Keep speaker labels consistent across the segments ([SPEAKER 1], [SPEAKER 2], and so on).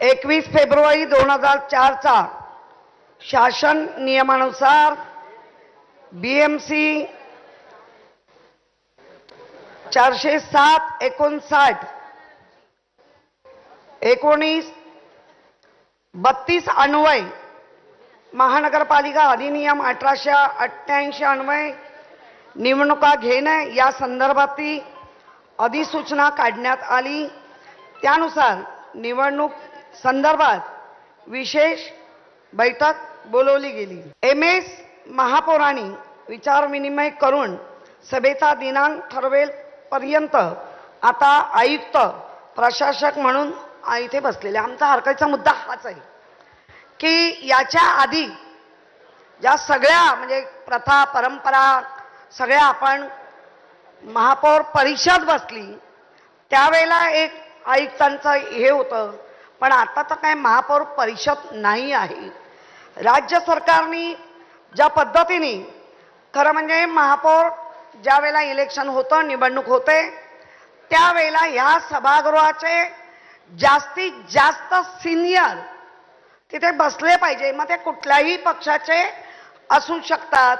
[SPEAKER 1] 21 February 2004 चा शासन नियमानुसार BMC 407/59 1932 अन्वय महानगरपालिका अधिनियम 1888 अन्वय निवडणुका घेणे या संदर्भातील अधिसूचना काढण्यात आली। त्यानुसार निवडणूक संदर्भात विशेष बैठक बोलवली गेली। MS महापौरांनी विचारविनिमय करून सभेचा दिनांक ठरवेल पर्यंत आता आयुक्त प्रशासक म्हणून इथे बसलेले। आमचा हरकतीचा मुद्दा हाच आहे की याच्या आधी ज्या सगळ्या म्हणजे प्रथा परंपरा सगळ्या आपण महापौर परिषद बसली त्यावेळेला एक आयुक्तांचं हे होतं, पण आता तर काय महापौर परिषद नाही आहे। राज्य सरकारने ज्या पद्धतीने खरं म्हणजे महापौर ज्या वेळेला इलेक्शन होतं निवडणूक होते त्यावेळेला ह्या सभागृहाचे जास्तीत जास्त सिनियर तिथे बसले पाहिजे। मग ते कुठल्याही पक्षाचे असू शकतात।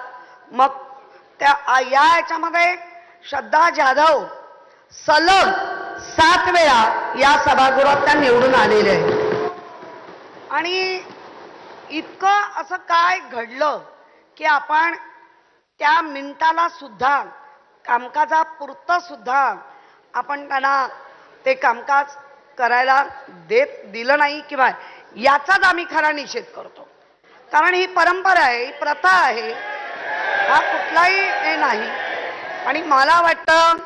[SPEAKER 1] मग त्या याच्यामध्ये श्रद्धा जाधव सलग 7 वेळा या सभागृहात त्या निवडून आलेले आहेत। आणि इतकं असं काय घडलं की आपण त्या मिनिटाला सुद्धा कामकाजापुरतं सुद्धा आपण त्यांना ते कामकाज करायला दिलं नाही किंवा याचाच आम्ही खरा निषेध करतो। कारण ही परंपरा आहे, ही प्रथा आहे, हा कुठलाही हे नाही। आणि मला वाटतं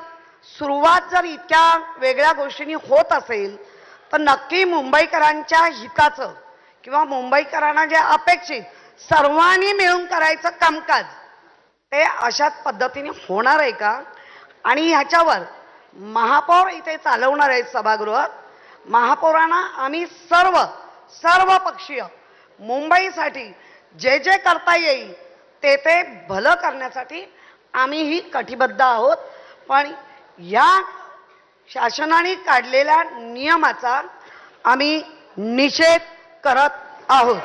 [SPEAKER 1] सुरुवात जर इतक्या वेगळ्या गोष्टींनी होत असेल तर नक्की मुंबईकरांच्या हिताचं किंवा मुंबईकरांना जे अपेक्षित सर्वांनी मिळून करायचं कामकाज ते अशाच पद्धतीने होणार आहे का? आणि ह्याच्यावर महापौर इथे चालवणार आहेत सभागृह। महापौरांना आम्ही सर्व पक्षीय मुंबईसाठी जे जे करता येईल ते भलं करण्यासाठी आम्हीही कटिबद्ध आहोत। पण या शासनाने काढलेल्या नियमाचा आम्ही निषेध करत आहोत।